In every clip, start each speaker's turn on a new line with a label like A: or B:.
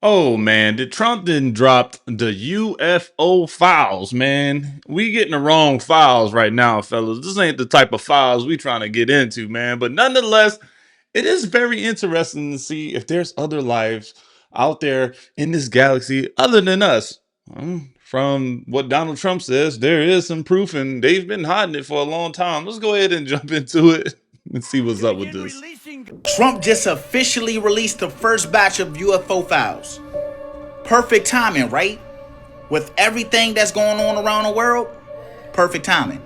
A: Oh man, did Trump didn't drop the UFO files, man. We getting the wrong files right now, fellas. This ain't the type of files we trying to get into, man. But nonetheless, it is very interesting to see if there's other lives out there in this galaxy other than us. From what Donald Trump says, there is some proof, and they've been hiding it for a long time. Let's go ahead and jump into it and see what's up with this.
B: Trump just officially released the first batch of UFO files. Perfect timing, right? With everything that's going on around the world, perfect timing.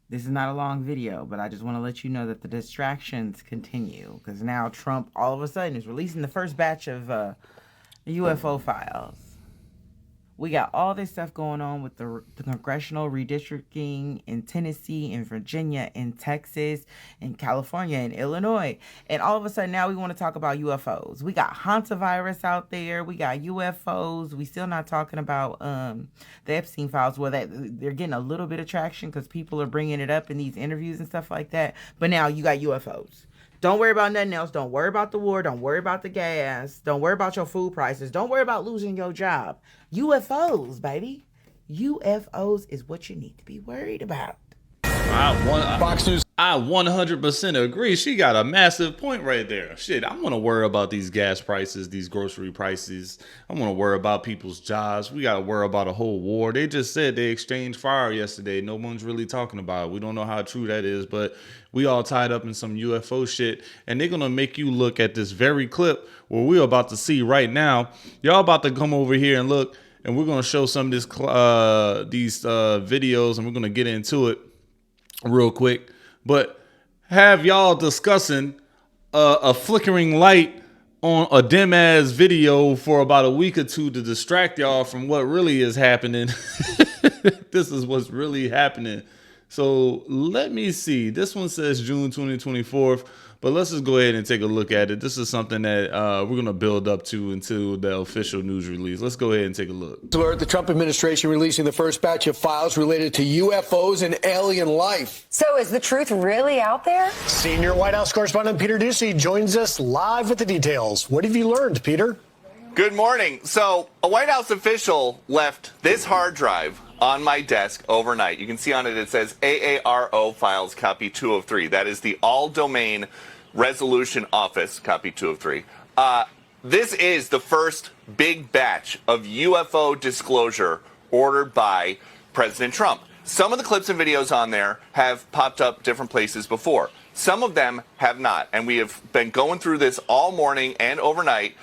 C: This is not a long video, but I just want to let you know that the distractions continue because now Trump all of a sudden is releasing the first batch of UFO files. We got all this stuff going on with the congressional redistricting in Tennessee, in Virginia, in Texas, in California, in Illinois. And all of a sudden now we want to talk about UFOs. We got hantavirus out there. We got UFOs. We still not talking about the Epstein files where they're getting a little bit of traction because people are bringing it up in these interviews and stuff like that. But now you got UFOs. Don't worry about nothing else. Don't worry about the war. Don't worry about the gas. Don't worry about your food prices. Don't worry about losing your job. UFOs, baby. UFOs is what you need to be worried about.
A: Fox News. I 100% agree. She got a massive point right there. Shit, I want to worry about these gas prices, these grocery prices. I want to worry about people's jobs. We got to worry about a whole war. They just said they exchanged fire yesterday. No one's really talking about it. We don't know how true that is, but we all tied up in some UFO shit. And they're going to make you look at this very clip where we're about to see right now. Y'all about to come over here and look, and we're going to show some of these videos, and we're going to get into it real quick. But have y'all discussing a flickering light on a dim ass video for about a week or two to distract y'all from what really is happening. This is what's really happening. So let me see. This one says June 2024, but let's just go ahead and take a look at it. This is something that we're going to build up to until the official news release. Let's go ahead and take a look.
D: The Trump administration releasing the first batch of files related to UFOs and alien life.
E: So is the truth really out there?
D: Senior White House correspondent Peter Doocy joins us live with the details. What have you learned, Peter?
F: Good morning. So a White House official left this hard drive on my desk overnight. You can see on it, it says AARO files copy 203. That is the all domain resolution office copy 203. This is the first big batch of UFO disclosure ordered by President Trump. Some of the clips and videos on there have popped up different places before. Some of them have not. And we have been going through this all morning and overnight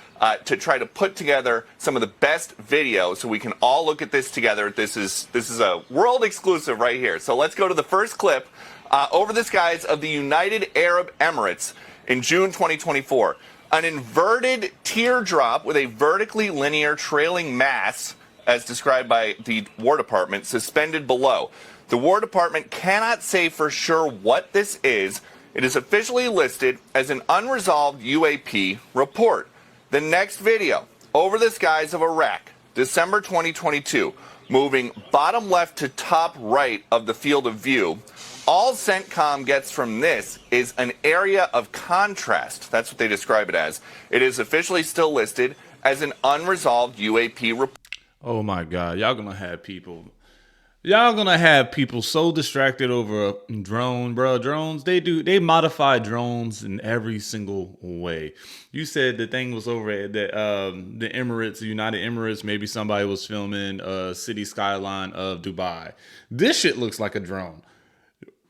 F: to try to put together some of the best videos so we can all look at this together. This is a world exclusive right here. So let's go to the first clip over the skies of the United Arab Emirates in June 2024. An inverted teardrop with a vertically linear trailing mass, as described by the War Department, suspended below. The War Department cannot say for sure what this is. It is officially listed as an unresolved UAP report. The next video, over the skies of Iraq, December 2022, moving bottom left to top right of the field of view. All CENTCOM gets from this is an area of contrast. That's what they describe it as. It is officially still listed as an unresolved UAP report.
A: Oh my God, y'all gonna have people so distracted over a drone, bro. Drones, they modify drones in every single way. You said the thing was over at the Emirates, the United Emirates. Maybe somebody was filming a city skyline of Dubai. This shit looks like a drone.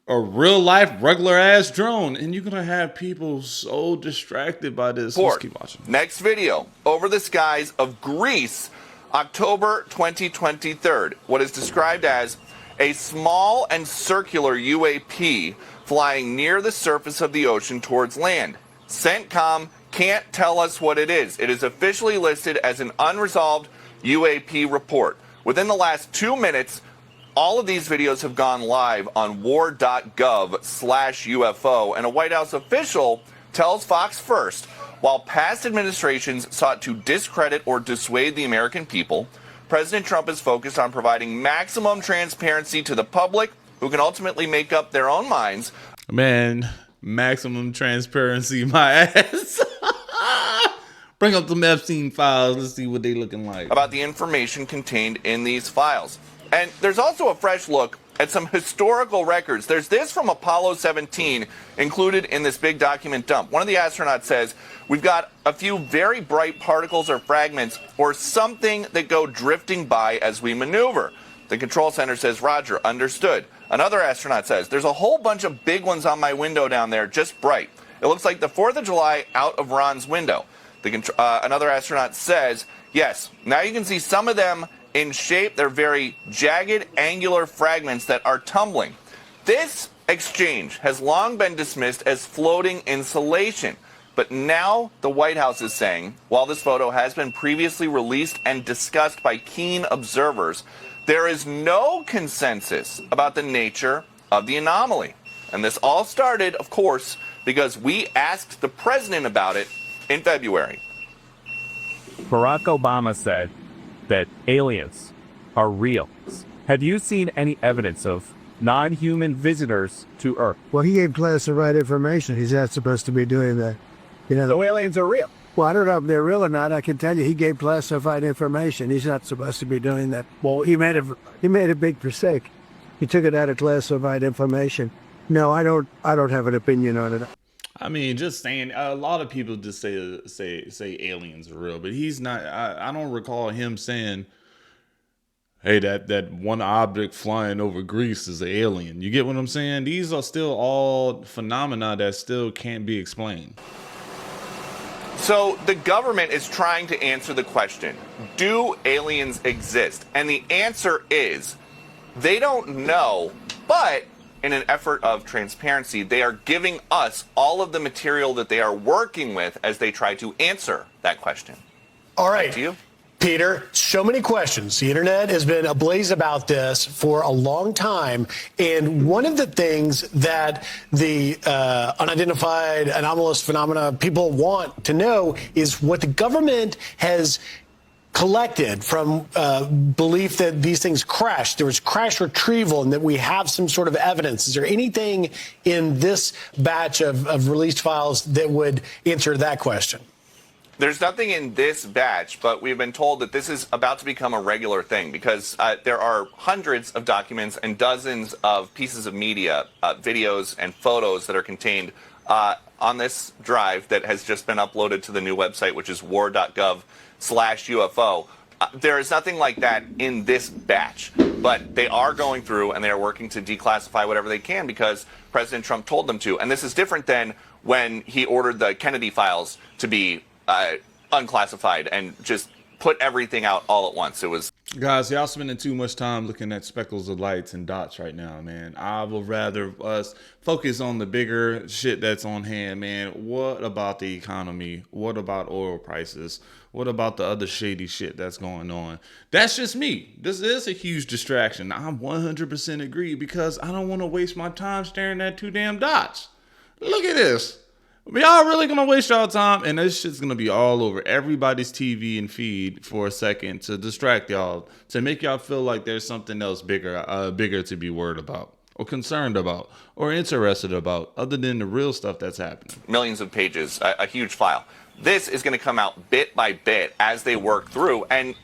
A: A real life, regular ass drone. And you're gonna have people so distracted by this. Let's keep watching.
F: Next video, over the skies of Greece, October 2023, what is described as a small and circular UAP flying near the surface of the ocean towards land. CENTCOM can't tell us what it is. It is officially listed as an unresolved UAP report. Within the last 2 minutes, all of these videos have gone live on war.gov/UFO, and a White House official tells Fox First, while past administrations sought to discredit or dissuade the American people, President Trump is focused on providing maximum transparency to the public, who can ultimately make up their own minds.
A: Man, maximum transparency, my ass. Bring up the Epstein files. Let's see what they looking like.
F: About the information contained in these files. And there's also a fresh look at some historical records. There's this from Apollo 17 included in this big document dump. One of the astronauts says, we've got a few very bright particles or fragments or something that go drifting by as we maneuver. The control center says, Roger, understood. Another astronaut says, there's a whole bunch of big ones on my window down there, just bright. It looks like the 4th of July out of Ron's window. Another astronaut says, yes, now you can see some of them in shape. They're very jagged, angular fragments that are tumbling. This exchange has long been dismissed as floating insulation. But now the White House is saying, while this photo has been previously released and discussed by keen observers, there is no consensus about the nature of the anomaly. And this all started, of course, because we asked the president about it in February.
G: Barack Obama said that aliens are real. Have you seen any evidence of non-human visitors to Earth?
H: Well, he gave classified information. He's not supposed to be doing that. You know,
G: The aliens are real.
H: well, I don't know if they're real or not. I can tell you he gave classified information. He's not supposed to be doing that. Well, he made a big mistake. He took it out of classified information. No, I don't have an opinion on it.
A: I mean, just saying, a lot of people just say aliens are real, but he's not. I don't recall him saying, hey, that one object flying over Greece is an alien. You get what I'm saying? These are still all phenomena that still can't be explained.
F: So the government is trying to answer the question, do aliens exist? And the answer is, they don't know, but in an effort of transparency, they are giving us all of the material that they are working with as they try to answer that question.
D: All right.
F: Back to you.
D: Peter, so many questions. The internet has been ablaze about this for a long time. And one of the things that the unidentified anomalous phenomena people want to know is what the government has collected from belief that these things crashed. There was crash retrieval and that we have some sort of evidence. Is there anything in this batch of released files that would answer that question?
F: There's nothing in this batch, but we've been told that this is about to become a regular thing because there are hundreds of documents and dozens of pieces of media, videos and photos that are contained on this drive that has just been uploaded to the new website, which is war.gov/UFO. There is nothing like that in this batch, but they are going through and they are working to declassify whatever they can because President Trump told them to. And this is different than when he ordered the Kennedy files to be unclassified and just put everything out all at once. It was,
A: Guys, y'all spending too much time looking at speckles of lights and dots right now, man. I would rather us focus on the bigger shit that's on hand, man. What about the economy? What about oil prices? What about the other shady shit that's going on? That's just me. This is a huge distraction. I 100% agree because I don't want to waste my time staring at two damn dots. Look at this. Y'all really gonna waste y'all time, and this shit's gonna be all over everybody's TV and feed for a second to distract y'all, to make y'all feel like there's something else bigger to be worried about, or concerned about, or interested about, other than the real stuff that's happening.
F: millions of pages, a huge file. This is going to come out bit by bit as they work through. And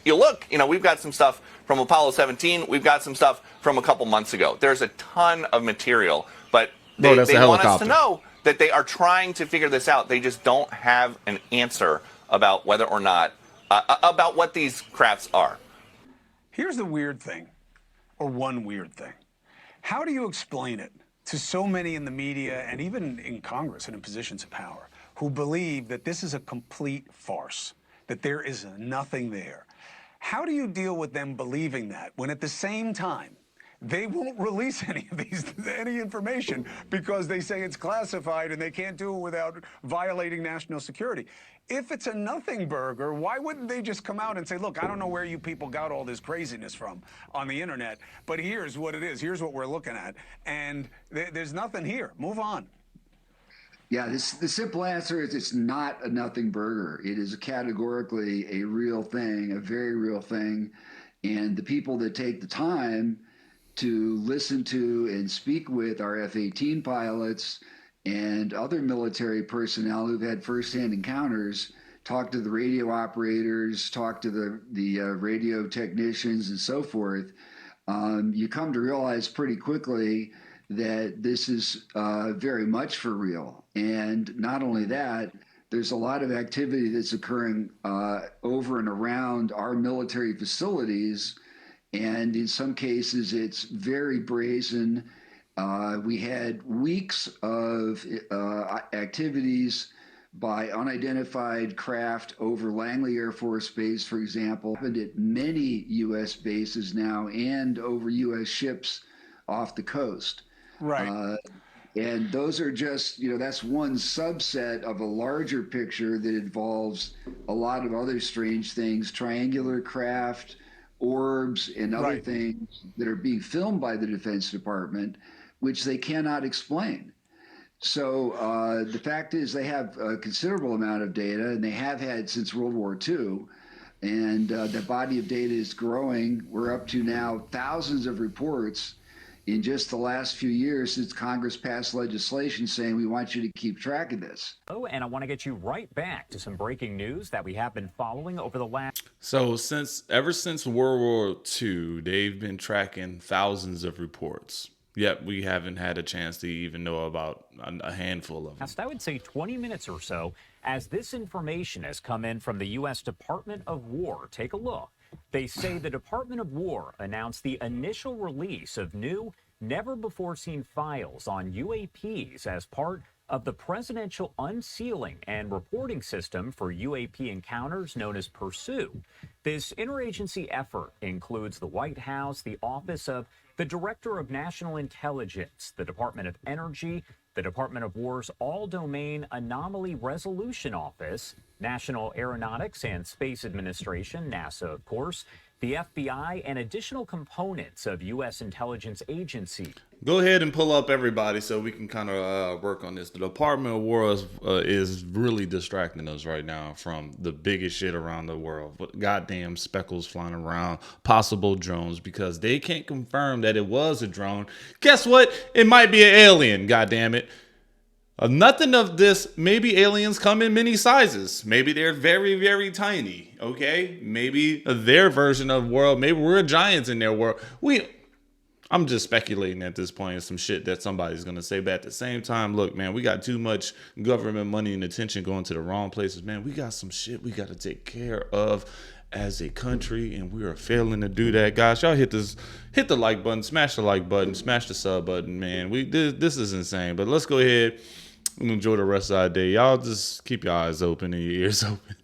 F: you look, we've got some stuff from Apollo 17. We've got some stuff from a couple months ago. There's a ton of material, but they want us to know that they are trying to figure this out. They just don't have an answer about whether or not, about what these crafts are.
I: Here's the weird thing, or one weird thing. How do you explain it to so many in the media and even in Congress and in positions of power who believe that this is a complete farce, that there is nothing there? How do you deal with them believing that when at the same time they won't release any information because they say it's classified and they can't do it without violating national security? If it's a nothing burger, why wouldn't they just come out and say, look, I don't know where you people got all this craziness from on the internet, but here's what it is. Here's what we're looking at. And there's nothing here. Move on.
J: Yeah, the simple answer is it's not a nothing burger. It is categorically a real thing, a very real thing. And the people that take the time to listen to and speak with our F-18 pilots and other military personnel who've had firsthand encounters talk to the radio operators, talk to the radio technicians, and so forth, you come to realize pretty quickly that this is very much for real. And not only that, there's a lot of activity that's occurring over and around our military facilities. And in some cases, it's very brazen. We had weeks of activities by unidentified craft over Langley Air Force Base, for example, happened at many U.S. bases now and over U.S. ships off the coast.
I: Right.
J: And those are just, that's one subset of a larger picture that involves a lot of other strange things, triangular craft, orbs, and other things that are being filmed by the Defense Department, which they cannot explain. So the fact is they have a considerable amount of data, and they have had since World War II. And the body of data is growing. We're up to now thousands of reports in just the last few years since Congress passed legislation saying we want you to keep track of this.
K: Oh, and I want to get you right back to some breaking news that we have been following over the last.
A: So ever since World War II, they've been tracking thousands of reports. Yet we haven't had a chance to even know about a handful of them.
K: I would say 20 minutes or so as this information has come in from the U.S. Department of War. Take a look. They say the Department of War announced the initial release of new, never-before-seen files on UAPs as part of the Presidential Unsealing and Reporting System for UAP Encounters known as PURSUE. This interagency effort includes the White House, the Office of the Director of National Intelligence, the Department of Energy, the Department of War's All-Domain Anomaly Resolution Office, National Aeronautics and Space Administration, NASA, of course, the FBI, and additional components of U.S. intelligence agencies.
A: Go ahead and pull up everybody so we can kind of work on this. The Department of War is really distracting us right now from the biggest shit around the world. But goddamn speckles flying around, possible drones, because they can't confirm that it was a drone. Guess what? It might be an alien, goddamn it. Nothing of this. Maybe aliens come in many sizes. Maybe they're very, very tiny. Okay? Maybe their version of world. Maybe we're giants in their world. I'm just speculating at this point. Some shit that somebody's going to say. But at the same time, look, man, we got too much government money and attention going to the wrong places. Man, we got some shit we got to take care of as a country, and we are failing to do that. Guys, y'all hit the like button, smash the like button, smash the sub button, man. This is insane. But let's go ahead and enjoy the rest of our day. Y'all just keep your eyes open and your ears open.